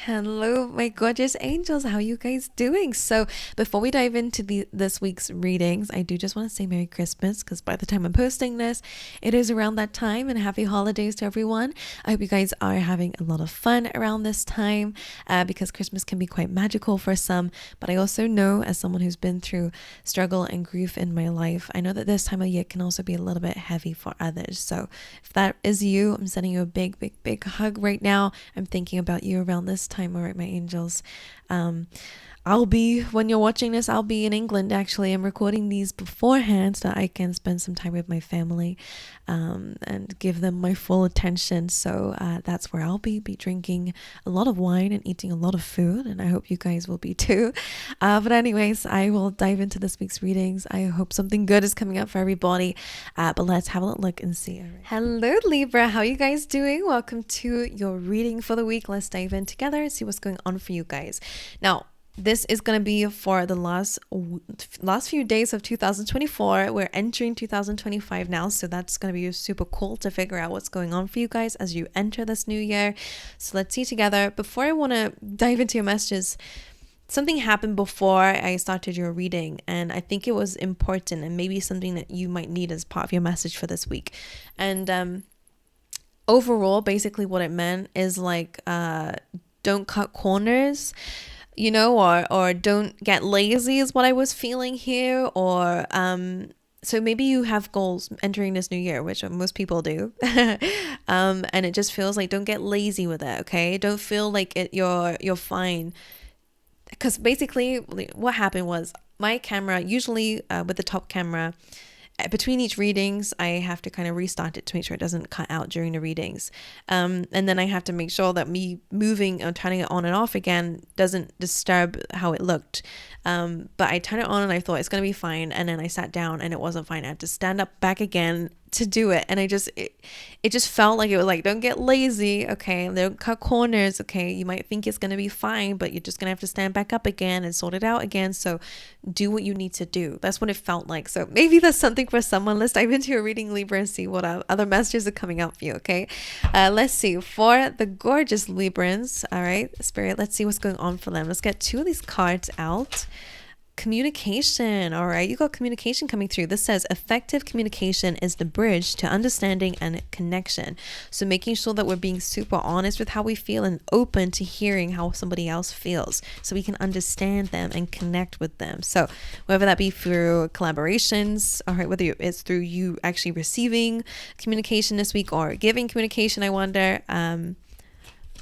Hello, my gorgeous angels. How are you guys doing? So, before we dive into this week's readings, I do just want to say Merry Christmas because by the time I'm posting this, it is around that time, and happy holidays to everyone. I hope you guys are having a lot of fun around this time because Christmas can be quite magical for some. But I also know, as someone who's been through struggle and grief in my life, I know that this time of year can also be a little bit heavy for others. So, if that is you, I'm sending you a big, big, big hug right now. I'm thinking about you around this time, all right, my angels. When you're watching this, I'll be in England. Actually, I'm recording these beforehand so that I can spend some time with my family and give them my full attention. So that's where I'll be drinking a lot of wine and eating a lot of food, and I hope you guys will be too. But anyways, I will dive into this week's readings. I hope something good is coming up for everybody, but let's have a look and see. Right. Hello, Libra. How are you guys doing? Welcome to your reading for the week. Let's dive in together and see what's going on for you guys. Now, this is going to be for the last few days of 2024. We're entering 2025 now, so that's going to be super cool to figure out what's going on for you guys as you enter this new year. So let's see together. Before I want to dive into your messages, something happened before I started your reading, and I think it was important and maybe something that you might need as part of your message for this week. And overall, basically what it meant is like, don't cut corners, you know, or don't get lazy is what I was feeling here. Or so maybe you have goals entering this new year, which most people do. And it just feels like, don't get lazy with it, okay? Don't feel like you're fine. Because basically what happened was, my camera, usually with the top camera, between each readings, I have to kind of restart it to make sure it doesn't cut out during the readings. And then I have to make sure that me moving and turning it on and off again doesn't disturb how it looked. But I turned it on and I thought it's going to be fine. And then I sat down and it wasn't fine. I had to stand up back again to do it. And it just felt like it was like, don't get lazy, okay? Don't cut corners, okay? You might think it's going to be fine, but you're just going to have to stand back up again and sort it out again. So do what you need to do. That's what it felt like. So maybe that's something for someone. Let's dive into your reading, Libra, and see what other messages are coming out for you, okay? Let's see. For the gorgeous Librans, all right, Spirit, let's see what's going on for them. Let's get two of these cards out. Communication. All right, you got communication coming through. This says effective communication is the bridge to understanding and connection. So making sure that we're being super honest with how we feel and open to hearing how somebody else feels so we can understand them and connect with them. So whether that be through collaborations, all right, whether it's through you actually receiving communication this week or giving communication, I wonder.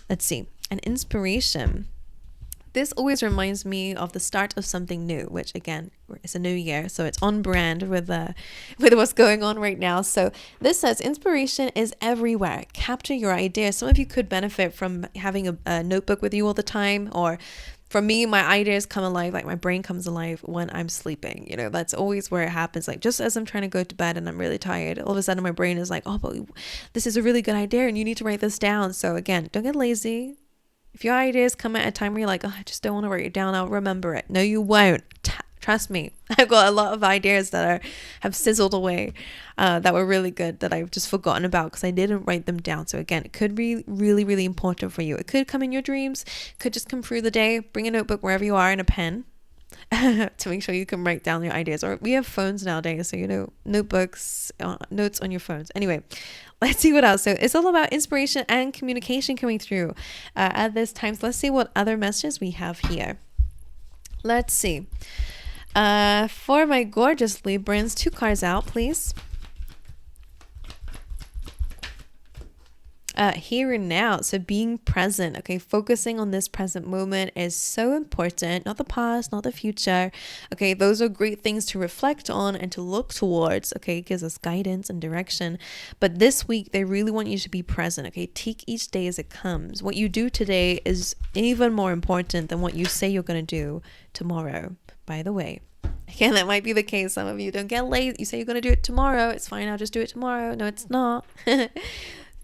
Let's see. An inspiration. This always reminds me of the start of something new, which again, it's a new year, so it's on brand with what's going on right now. So this says inspiration is everywhere. Capture your ideas. Some of you could benefit from having a notebook with you all the time, or for me, my ideas come alive, like my brain comes alive when I'm sleeping. You know, that's always where it happens. Like just as I'm trying to go to bed and I'm really tired, all of a sudden my brain is like, oh, but this is a really good idea and you need to write this down. So again, don't get lazy. If your ideas come at a time where you're like, oh, I just don't want to write it down, I'll remember it. No, you won't. Trust me. I've got a lot of ideas that have sizzled away that were really good that I've just forgotten about because I didn't write them down. So again, it could be really, really important for you. It could come in your dreams, could just come through the day. Bring a notebook wherever you are and a pen to make sure you can write down your ideas. Or we have phones nowadays, so you know, notebooks, notes on your phones. Anyway, let's see what else. So it's all about inspiration and communication coming through at this time. So let's see what other messages we have here. Let's see. For my gorgeous Librans, two cards out, please. Here and now. So being present, okay, focusing on this present moment is so important. Not the past, not the future. Okay, those are great things to reflect on and to look towards. Okay, it gives us guidance and direction. But this week, they really want you to be present. Okay, take each day as it comes. What you do today is even more important than what you say you're going to do tomorrow. By the way, again, that might be the case. Some of you don't get lazy. You say you're going to do it tomorrow. It's fine. I'll just do it tomorrow. No, it's not.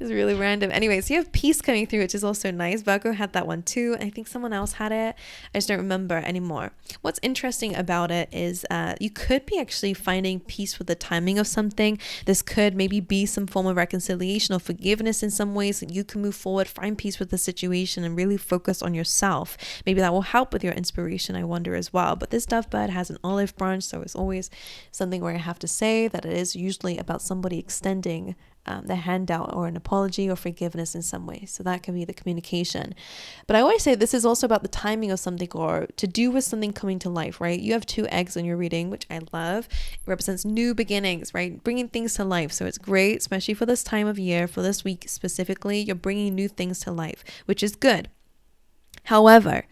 It's really random. Anyways, you have peace coming through, which is also nice. Virgo had that one too. I think someone else had it. I just don't remember anymore. What's interesting about it is you could be actually finding peace with the timing of something. This could maybe be some form of reconciliation or forgiveness in some ways that you can move forward, find peace with the situation, and really focus on yourself. Maybe that will help with your inspiration, I wonder, as well. But this dove bird has an olive branch, so it's always something where I have to say that it is usually about somebody extending the handout or an apology or forgiveness in some way. So that can be the communication. But I always say this is also about the timing of something or to do with something coming to life, right? You have 2 eggs in your reading, which I love. It represents new beginnings, right? Bringing things to life. So it's great, especially for this time of year, for this week specifically, you're bringing new things to life, which is good. However,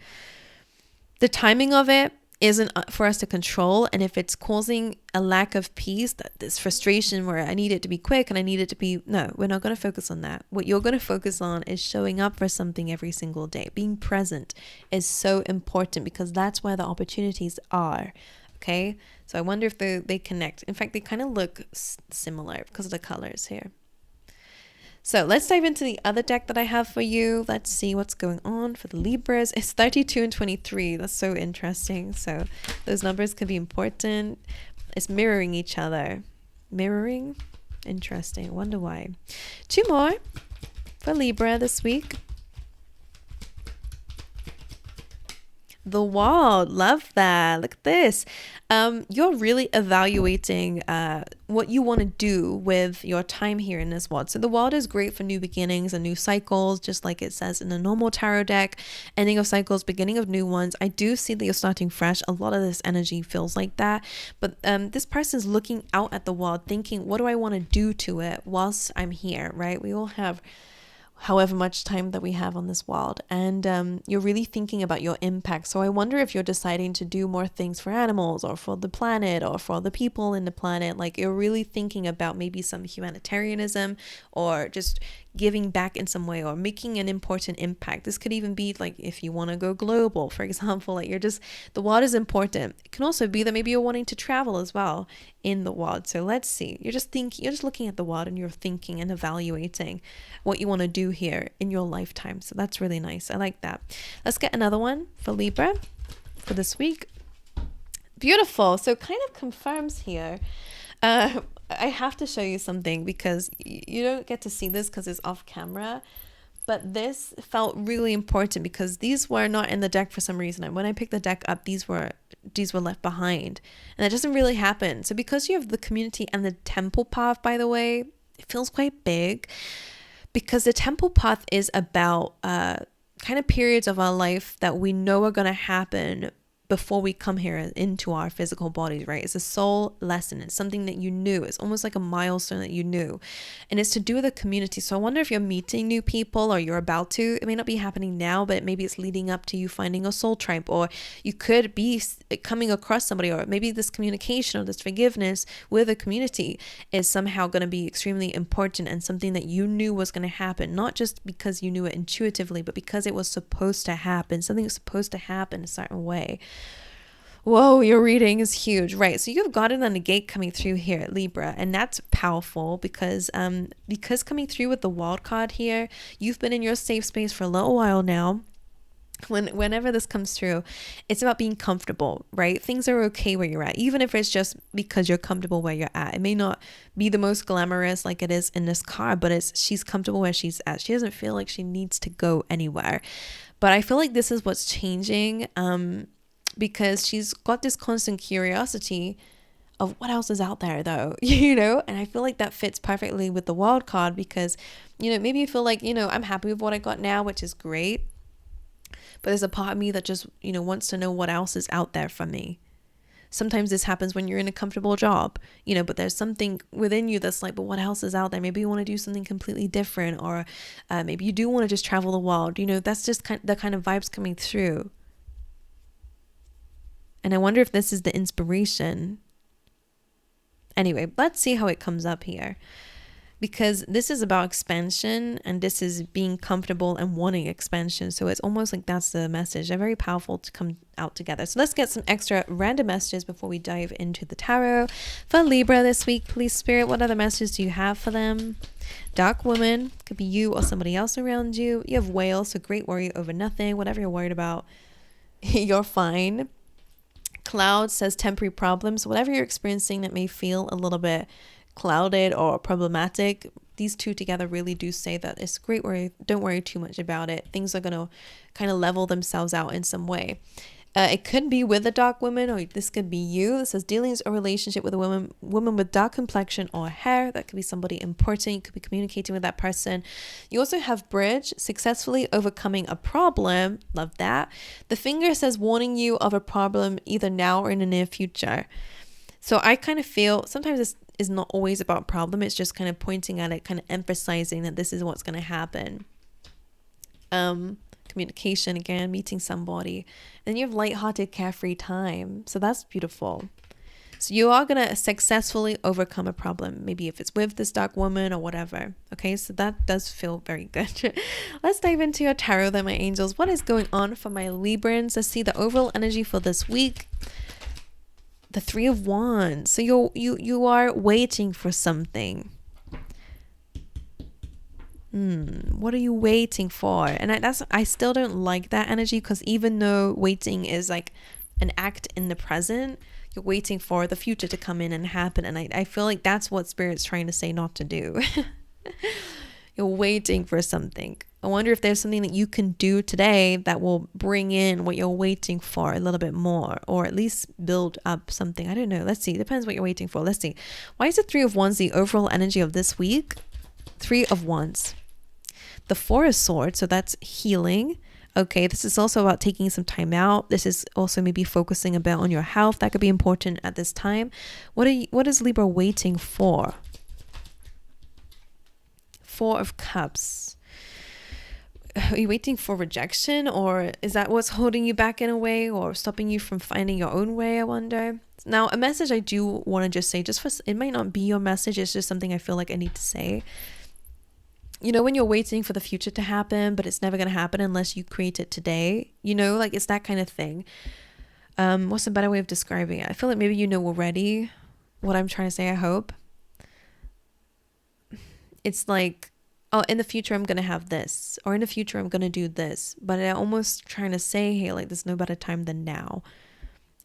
the timing of it isn't for us to control, and if it's causing a lack of peace, that this frustration where I need it to be quick and I need it to be, no, we're not going to focus on that. What you're going to focus on is showing up for something every single day. Being present is so important because that's where the opportunities are. Okay, so I wonder if they connect. In fact, they kind of look similar because of the colors here. So let's dive into the other deck that I have for you. Let's see what's going on for the Libras. It's 32 and 23. That's so interesting. So those numbers could be important. It's mirroring each other. Mirroring? Interesting. Wonder why. 2 more for Libra this week. The Wall. Love that. Look at this. You're really evaluating what you want to do with your time here in this world. So the world is great for new beginnings and new cycles, just like it says in the normal tarot deck. Ending of cycles, beginning of new ones. I do see that you're starting fresh. A lot of this energy feels like that. But this person's looking out at the world, thinking, what do I want to do to it whilst I'm here, right? We all have however much time that we have on this world, and you're really thinking about your impact. So I wonder if you're deciding to do more things for animals or for the planet or for the people in the planet. Like you're really thinking about maybe some humanitarianism or just giving back in some way or making an important impact. This could even be like if you want to go global, for example, like the world is important. It can also be that maybe you're wanting to travel as well in the world. So let's see, you're just looking at the world and you're thinking and evaluating what you want to do here in your lifetime. So that's really nice. I like that. Let's get another one for Libra for this week. Beautiful. So kind of confirms here. I have to show you something because you don't get to see this because it's off camera, but this felt really important because these were not in the deck for some reason. And when I picked the deck up, these were left behind, and that doesn't really happen. So because you have the community and the temple path, by the way, it feels quite big because the temple path is about kind of periods of our life that we know are going to happen before we come here into our physical bodies, right? It's a soul lesson. It's something that you knew. It's almost like a milestone that you knew. And it's to do with the community. So I wonder if you're meeting new people or you're about to. It may not be happening now, but maybe it's leading up to you finding a soul tribe, or you could be coming across somebody, or maybe this communication or this forgiveness with a community is somehow going to be extremely important and something that you knew was going to happen, not just because you knew it intuitively, but because it was supposed to happen. Something was supposed to happen a certain way. Whoa, your reading is huge, right? So you've got it on the gate coming through here at Libra, and that's powerful because coming through with the wild card here, you've been in your safe space for a little while now. Whenever this comes through, it's about being comfortable, right? Things are okay where you're at, even if it's just because you're comfortable where you're at. It may not be the most glamorous like it is in this card, but she's comfortable where she's at. She doesn't feel like she needs to go anywhere. But I feel like this is what's changing, because she's got this constant curiosity of what else is out there though, and I feel like that fits perfectly with the wild card because, maybe you feel like, I'm happy with what I got now, which is great, but there's a part of me that just, wants to know what else is out there for me. Sometimes this happens when you're in a comfortable job, but there's something within you that's like, but what else is out there? Maybe you want to do something completely different, or maybe you do want to just travel the world. That's just the kind of vibes coming through. And I wonder if this is the inspiration. Anyway, let's see how it comes up here. because this is about expansion and this is being comfortable and wanting expansion. So it's almost like that's the message. They're very powerful to come out together. So let's get some extra random messages before we dive into the tarot. For Libra this week, please Spirit, what other messages do you have for them? Dark woman, could be you or somebody else around you. You have whale, so great worry over nothing. Whatever you're worried about, you're fine. Cloud says temporary problems. Whatever you're experiencing that may feel a little bit clouded or problematic, these two together really do say that it's great worry. Don't worry too much about it. Things are going to kind of level themselves out in some way. It could be with a dark woman, or this could be you. It says dealings or relationship with a woman with dark complexion or hair. That could be somebody important. You could be communicating with that person. You also have bridge, successfully overcoming a problem. Love that. The finger says warning you of a problem either now or in the near future. So I kind of feel sometimes this is not always about problem. It's just kind of pointing at it, kind of emphasizing that this is what's going to happen. Communication again, meeting somebody. Then you have lighthearted, carefree time. So that's beautiful. So you are going to successfully overcome a problem. Maybe if it's with this dark woman or whatever. Okay, so that does feel very good. Let's dive into your tarot then, my angels. What is going on for my Librans? Let's see the overall energy for this week. The Three of Wands. So you are waiting for something. What are you waiting for? And I still don't like that energy, because even though waiting is like an act in the present, you're waiting for the future to come in and happen. And I feel like that's what Spirit's trying to say not to do. You're waiting for something. I wonder if there's something that you can do today that will bring in what you're waiting for a little bit more, or at least build up something. I don't know. Let's see. Depends what you're waiting for. Let's see. Why is the Three of Wands the overall energy of this week? Three of Wands. The Four of Swords, so that's healing. Okay, this is also about taking some time out. This is also maybe focusing a bit on your health. That could be important at this time. What is Libra waiting for? Four of Cups. Are you waiting for rejection, or is that what's holding you back in a way, or stopping you from finding your own way, I wonder? Now, a message I do want to just say, it might not be your message, it's just something I feel like I need to say. You know, when you're waiting for the future to happen, but it's never going to happen unless you create it today, you know, like it's that kind of thing. What's a better way of describing it? I feel like maybe you know already what I'm trying to say, I hope. It's like, oh, in the future, I'm going to have this, or in the future, I'm going to do this. But I'm almost trying to say, hey, like there's no better time than now.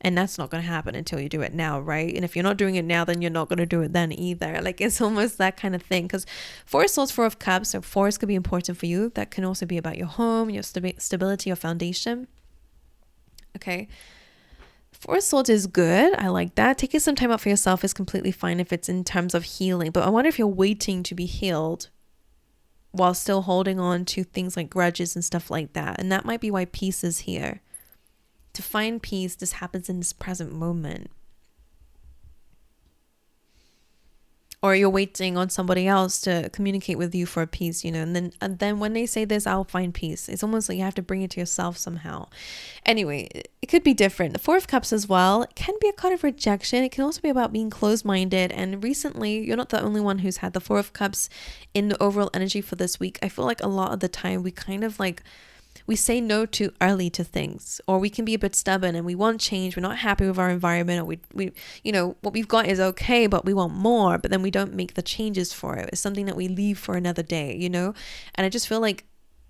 And that's not going to happen until you do it now, right? And if you're not doing it now, then you're not going to do it then either. Like it's almost that kind of thing. Because Four of Swords, Four of Cups, so fours could be important for you. That can also be about your home, your stability, your foundation. Okay. Four of Swords is good. I like that. Taking some time out for yourself is completely fine if it's in terms of healing. But I wonder if you're waiting to be healed while still holding on to things like grudges and stuff like that. And that might be why peace is here. To find peace, this happens in this present moment. Or you're waiting on somebody else to communicate with you for peace, you know, and then when they say this, I'll find peace. It's almost like you have to bring it to yourself somehow. Anyway, it could be different. The Four of Cups as well, it can be a card of rejection. It can also be about being closed-minded. And recently, you're not the only one who's had the Four of Cups in the overall energy for this week. I feel like a lot of the time we kind of like, we say no too early to things, or we can be a bit stubborn and we want change. We're not happy with our environment, or we you know, what we've got is okay, but we want more, but then we don't make the changes for it. It's something that we leave for another day, you know? And I just feel like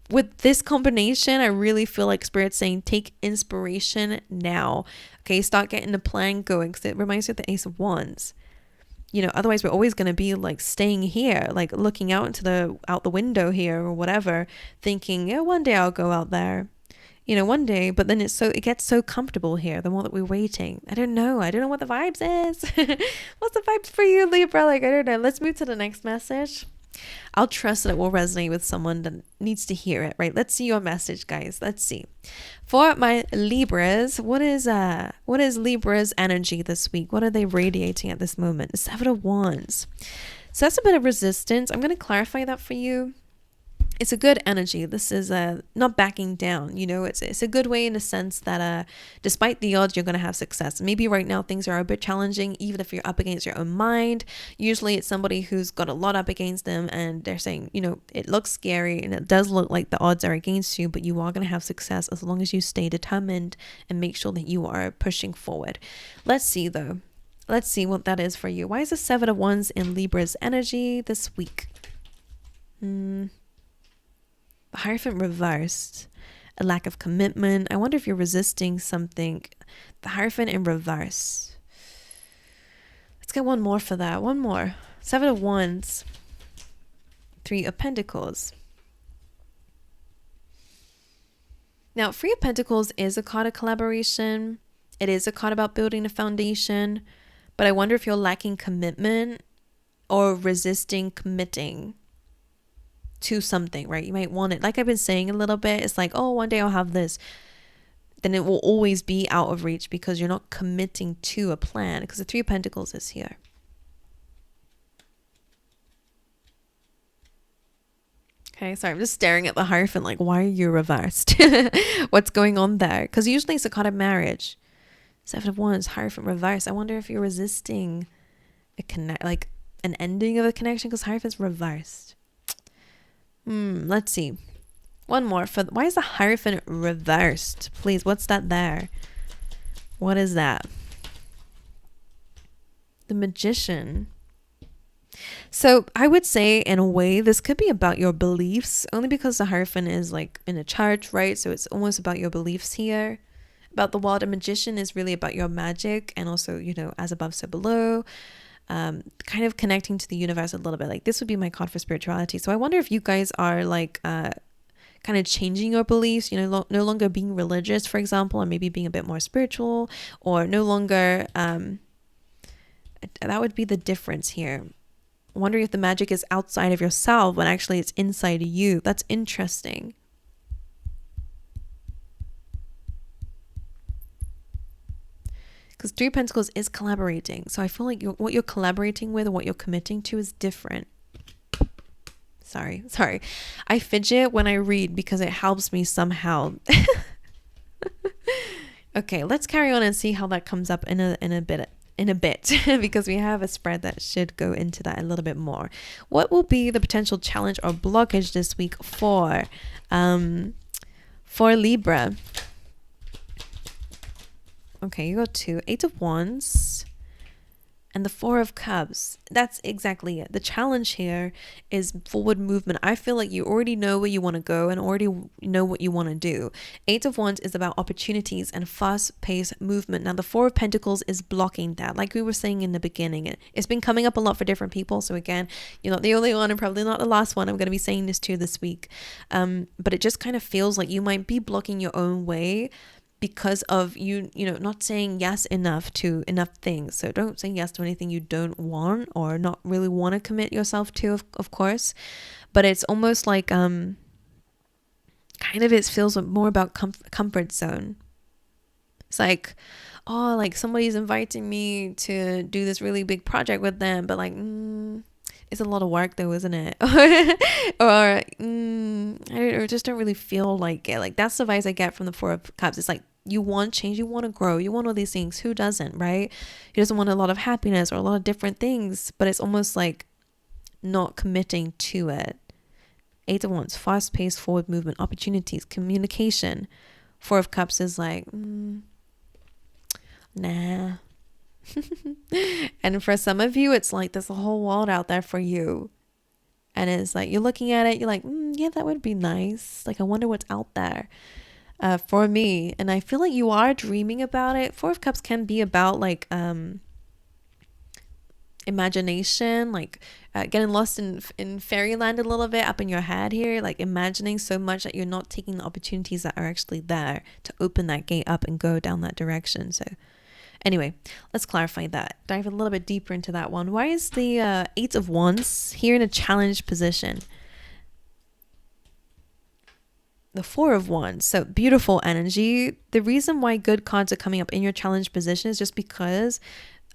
with this combination, I really feel like Spirit's saying, take inspiration now. Okay, start getting the plan going, because it reminds me of the Ace of Wands. You know, otherwise we're always going to be like staying here, like looking out the window here or whatever, thinking, yeah, one day I'll go out there, you know, one day. But then it gets so comfortable here the more that we're waiting. I don't know what the vibes is. What's the vibes for you, Libra? Like, I don't know. Let's move to the next message. I'll trust that it will resonate with someone that needs to hear it, right? Let's see your message, guys. Let's see. For my Libras, what is Libra's energy this week? What are they radiating at this moment? The Seven of Wands. So that's a bit of resistance. I'm going to clarify that for you. it's a good energy. This is not backing down. It's a good way in the sense that despite the odds, you're going to have success. Maybe right now things are a bit challenging, even if you're up against your own mind. Usually it's somebody who's got a lot up against them and they're saying, it looks scary and it does look like the odds are against you, but you are going to have success as long as you stay determined and make sure that you are pushing forward. Let's see though. Let's see what that is for you. Why is the 7 of Wands in Libra's energy this week? Hierophant reversed, a lack of commitment. I wonder if you're resisting something. The Hierophant in reverse. Let's get one more for that. One more. 7 of Wands, 3 of Pentacles. Now, 3 of Pentacles is a card of collaboration. It is a card about building a foundation. But I wonder if you're lacking commitment or resisting committing to something, right? You might want it, like I've been saying a little bit, it's like, oh, one day I'll have this, then it will always be out of reach because you're not committing to a plan, because the 3 of Pentacles is here. Okay, sorry, I'm just staring at the Hierophant like, why are you reversed? What's going on there? Because usually it's a card of marriage. 7 of Wands, Hierophant reverse. I wonder if you're resisting like an ending of a connection, because Hierophant's reversed. Let's see. One more. Why is the Hierophant reversed? Please, what's that there? What is that? The Magician. So I would say in a way this could be about your beliefs, only because the Hierophant is like in a chart, right? So it's almost about your beliefs here. About the world, a magician is really about your magic, and also, as above so below. Kind of connecting to the universe a little bit. Like this would be my card for spirituality. So I wonder if you guys are like kind of changing your beliefs, no longer being religious, for example, or maybe being a bit more spiritual, or no longer that would be the difference here. Wondering if the magic is outside of yourself when actually it's inside of you. That's interesting. Because 3 of Pentacles is collaborating. So I feel like what you're collaborating with or what you're committing to is different. Sorry. I fidget when I read because it helps me somehow. Okay, let's carry on and see how that comes up in a bit because we have a spread that should go into that a little bit more. What will be the potential challenge or blockage this week for Libra? Okay, you got 2, 8 of Wands and the 4 of Cups. That's exactly it. The challenge here is forward movement. I feel like you already know where you want to go and already know what you want to do. 8 of Wands is about opportunities and fast-paced movement. Now, the 4 of Pentacles is blocking that. Like we were saying in the beginning, it's been coming up a lot for different people. So again, you're not the only one and probably not the last one. I'm going to be saying this too this week. But it just kind of feels like you might be blocking your own way because of you not saying yes enough to enough things. So don't say yes to anything you don't want or not really want to commit yourself to, of course. But it's almost like kind of it feels more about comfort zone. It's like, oh, like somebody's inviting me to do this really big project with them, but like it's a lot of work though, isn't it? or I just don't really feel like it. Like that's the vibes I get from the 4 of Cups. It's like you want change, you want to grow, you want all these things. Who doesn't, right? Who doesn't want a lot of happiness or a lot of different things? But it's almost like not committing to it. 8 of Wands, fast-paced forward movement, opportunities, communication. 4 of Cups is like, nah. And for some of you, it's like there's a whole world out there for you. And it's like, you're looking at it, you're like, yeah, that would be nice. Like, I wonder what's out there for me. And I feel like you are dreaming about it. 4 of Cups can be about like imagination, like getting lost in fairyland a little bit up in your head here, like imagining so much that you're not taking the opportunities that are actually there to open that gate up and go down that direction. So anyway, let's clarify that. Dive a little bit deeper into that one. Why is the 8 of Wands here in a challenge position? The 4 of Wands, so beautiful energy. The reason why good cards are coming up in your challenge position is just because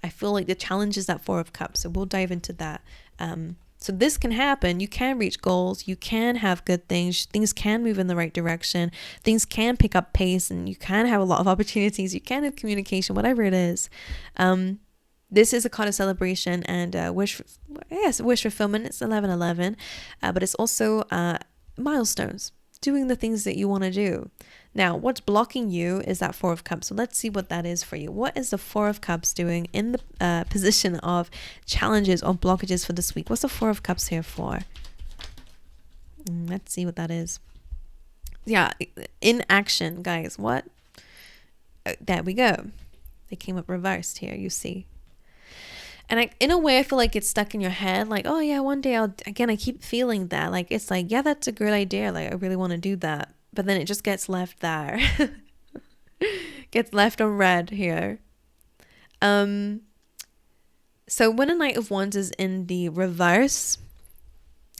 I feel like the challenge is that 4 of Cups. So we'll dive into that. So this can happen. You can reach goals. You can have good things. Things can move in the right direction. Things can pick up pace, and you can have a lot of opportunities. You can have communication, whatever it is. This is a card of celebration and wish fulfillment. It's 11/11, but it's also milestones, doing the things that you want to do. Now, what's blocking you is that Four of Cups. So let's see what that is for you. What is the Four of Cups doing in the position of challenges or blockages for this week? What's the Four of Cups here for? Let's see what that is. Yeah, in action, guys. What? There we go. They came up reversed here, you see. And in a way, I feel like it's stuck in your head. Like, oh yeah, one day I keep feeling that. Like, it's like, yeah, that's a good idea. Like, I really want to do that. But then it just gets left there. Gets left on red here. So when a Knight of Wands is in the reverse,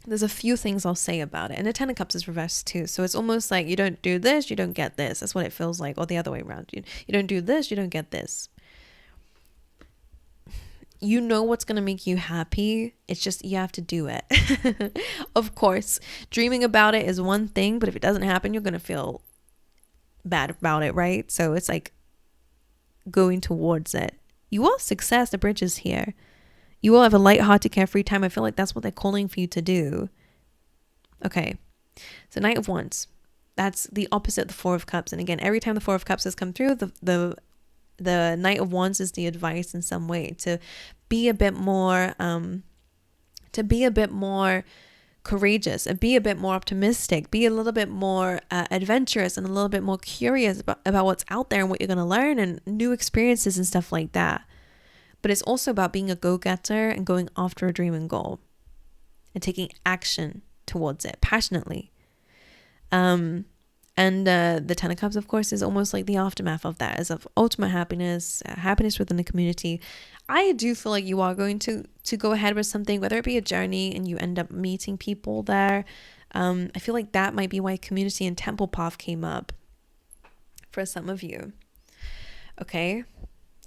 there's a few things I'll say about it. And the Ten of Cups is reversed too. So it's almost like you don't do this, you don't get this. That's what it feels like. Or the other way around. You don't do this, you don't get this. You know what's going to make you happy. It's just you have to do it. Of course, dreaming about it is one thing, but if it doesn't happen, you're going to feel bad about it, right? So it's like going towards it. You will have success. The bridge is here. You will have a light-hearted, carefree time. I feel like that's what they're calling for you to do. Okay. So Knight of Wands. That's the opposite of the Four of Cups. And again, every time the Four of Cups has come through, the Knight of Wands is the advice in some way to be a bit more courageous and be a bit more optimistic, be a little bit more adventurous and a little bit more curious about what's out there and what you're going to learn and new experiences and stuff like that. But it's also about being a go-getter and going after a dream and goal and taking action towards it passionately. And the Ten of Cups, of course, is almost like the aftermath of that, is of ultimate happiness, happiness within the community. I do feel like you are going to go ahead with something, whether it be a journey and you end up meeting people there. I feel like that might be why community and temple path came up for some of you. Okay.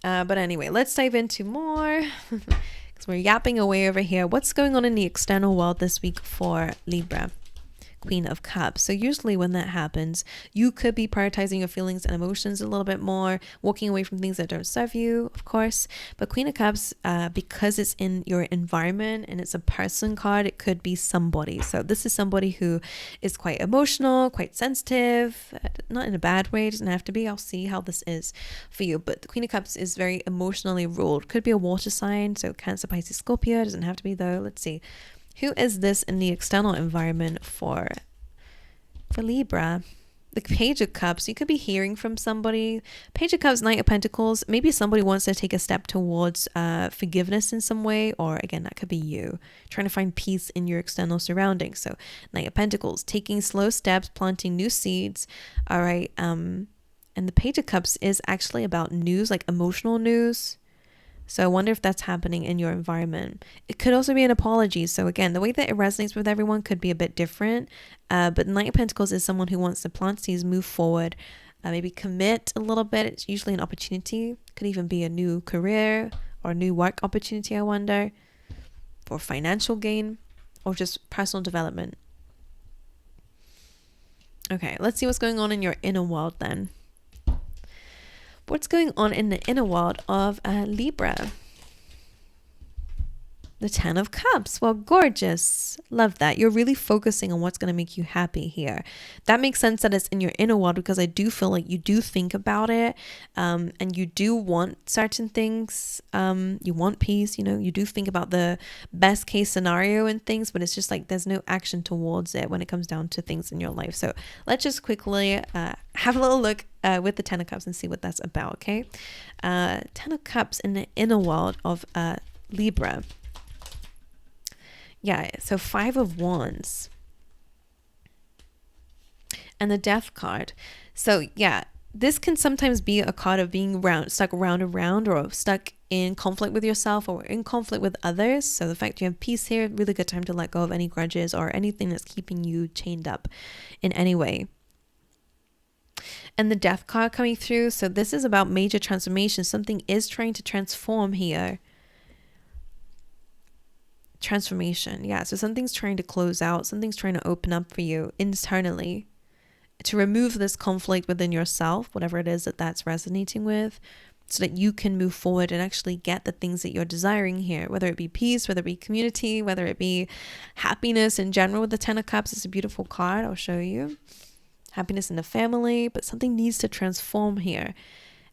But anyway, let's dive into more because we're yapping away over here. What's going on in the external world this week for Libra? Queen of Cups. So usually when that happens, you could be prioritizing your feelings and emotions a little bit more, walking away from things that don't serve you, of course. But Queen of Cups, because it's in your environment and it's a person card, it could be somebody. So this is somebody who is quite emotional, quite sensitive, not in a bad way, it doesn't have to be. I'll see how this is for you. But the Queen of Cups is very emotionally ruled. Could be a water sign, so Cancer, Pisces, Scorpio, doesn't have to be though. Let's see. Who is this in the external environment for Libra? The Page of Cups. You could be hearing from somebody. Page of Cups, Knight of Pentacles. Maybe somebody wants to take a step towards forgiveness in some way. Or again, that could be you trying to find peace in your external surroundings. So Knight of Pentacles, taking slow steps, planting new seeds. All right. And the Page of Cups is actually about news, like emotional news. So I wonder if that's happening in your environment. It could also be an apology. So again, the way that it resonates with everyone could be a bit different. But Knight of Pentacles is someone who wants to plant seeds, move forward, maybe commit a little bit. It's usually an opportunity. Could even be a new career or a new work opportunity, I wonder, for financial gain or just personal development. Okay, let's see what's going on in your inner world then. What's going on in the inner world of Libra? The Ten of Cups. Well, gorgeous. Love that. You're really focusing on what's going to make you happy here. That makes sense that it's in your inner world because I do feel like you do think about it and you do want certain things. You want peace, you do think about the best case scenario and things, but it's just like there's no action towards it when it comes down to things in your life. So let's just quickly have a little look with the Ten of Cups and see what that's about, okay? Ten of Cups in the inner world of Libra. Yeah, so Five of Wands. And the Death card. So yeah, this can sometimes be a card of being stuck round and round, or stuck in conflict with yourself or in conflict with others. So the fact you have peace here, really good time to let go of any grudges or anything that's keeping you chained up in any way. And the Death card coming through. So this is about major transformation. Something is trying to transform here. transformation. Yeah, so something's trying to close out, something's trying to open up for you internally to remove this conflict within yourself, whatever it is that that's resonating with, so that you can move forward and actually get the things that you're desiring here, whether it be peace, whether it be community, whether it be happiness in general. With the Ten of Cups, it's a beautiful card. I'll show you. Happiness in the family, but something needs to transform here.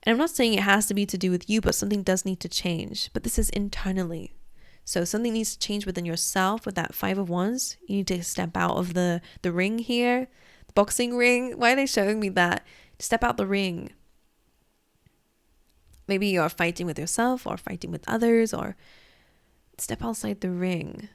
And I'm not saying it has to be to do with you, but something does need to change. But this is internally. So something needs to change within yourself with that Five of Wands. You need to step out of the ring here. The boxing ring. Why are they showing me that? Step out the ring. Maybe you're fighting with yourself or fighting with others, or step outside the ring.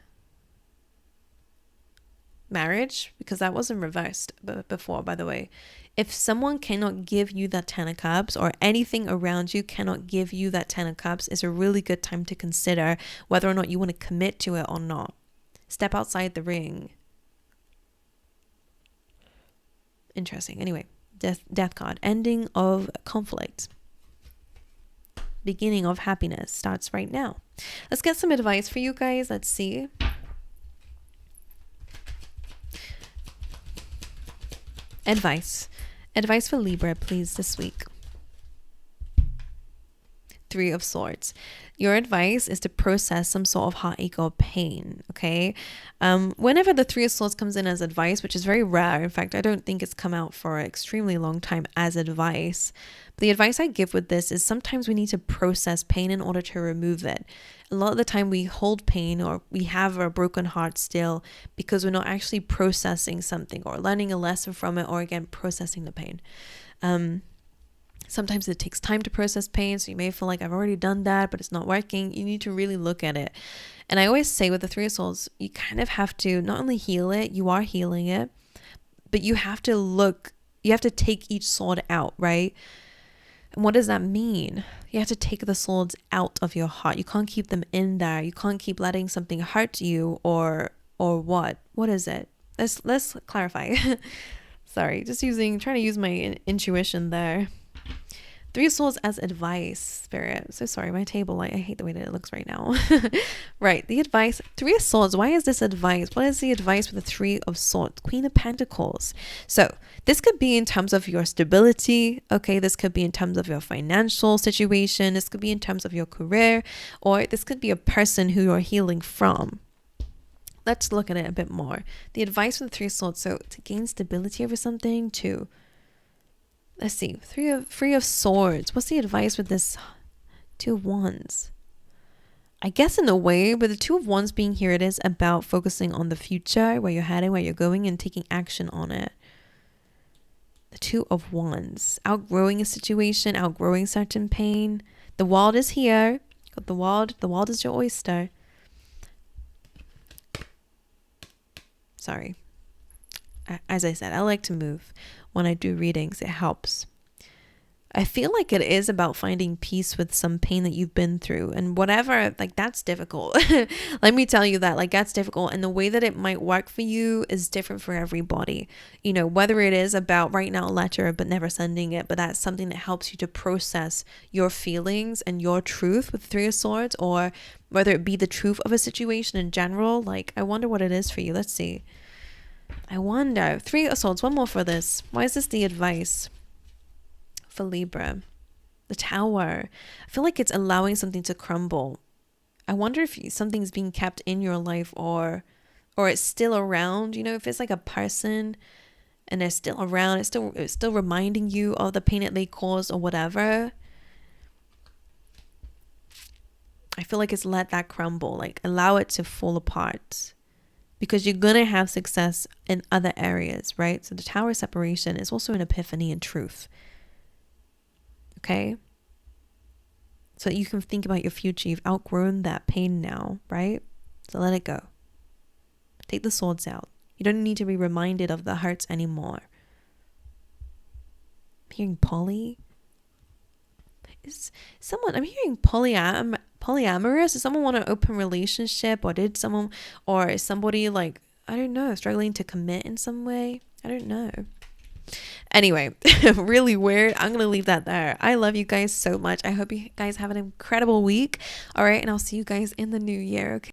Marriage, because that wasn't reversed before, by the way. If someone cannot give you that Ten of Cups, or anything around you cannot give you that Ten of Cups, it's a really good time to consider whether or not you want to commit to it or not. Step outside the ring. Interesting. Anyway, death card. Ending of conflict. Beginning of happiness starts right now. Let's get some advice for you guys. Let's see. Advice for Libra, please, this week. Three of Swords. Your advice is to process some sort of heartache or pain, okay? Whenever the Three of Swords comes in as advice, which is very rare, in fact, I don't think it's come out for an extremely long time as advice. But the advice I give with this is sometimes we need to process pain in order to remove it. A lot of the time we hold pain, or we have a broken heart still, because we're not actually processing something or learning a lesson from it, or again, processing the pain. Sometimes it takes time to process pain, so you may feel like I've already done that, but it's not working. You need to really look at it. And I always say with the Three of Swords, you kind of have to not only heal it, you are healing it, but you have to take each sword out, right? And what does that mean? You have to take the swords out of your heart. You can't keep them in there. You can't keep letting something hurt you, or what? What is it? Let's clarify. Sorry, trying to use my intuition there. Three of Swords as advice, Spirit. So sorry, my table, I hate the way that it looks right now. Right, the advice. Three of Swords. Why is this advice? What is the advice with the Three of Swords? Queen of Pentacles. So this could be in terms of your stability. Okay, this could be in terms of your financial situation. This could be in terms of your career, or this could be a person who you're healing from. Let's look at it a bit more. The advice with the Three of Swords. So to gain stability over something, to... Let's see, Three of Swords. What's the advice with this Two of Wands? I guess in a way, but the Two of Wands being here, it is about focusing on the future, where you're heading, where you're going, and taking action on it. The Two of Wands. Outgrowing a situation, outgrowing certain pain. The world is here. The world is your oyster. Sorry. As I said, I like to move. When I do readings, it helps. I feel like it is about finding peace with some pain that you've been through, and whatever, like, that's difficult. Let me tell you that, like, that's difficult, and the way that it might work for you is different for everybody. You know, whether it is about writing out a letter but never sending it, but that's something that helps you to process your feelings and your truth with Three of Swords, or whether it be the truth of a situation in general. Like, I wonder what it is for you. Let's see. I wonder. Three of Swords. One more for this. Why is this the advice for Libra? The Tower. I feel like it's allowing something to crumble. I wonder if something's being kept in your life, or it's still around. You know, if it's like a person and they're still around, it's still reminding you of the pain that they caused or whatever. I feel like it's let that crumble, like allow it to fall apart. Because you're going to have success in other areas, right? So the Tower separation is also an epiphany and truth. Okay? So that you can think about your future. You've outgrown that pain now, right? So let it go. Take the swords out. You don't need to be reminded of the hurts anymore. I'm hearing poly. I'm hearing polyamorous. Does someone want an open relationship, or is somebody, like, I don't know, struggling to commit in some way? I don't know. Anyway, really weird. I'm gonna leave that there. I love you guys so much. I hope you guys have an incredible week. All right, and I'll see you guys in the new year. Okay.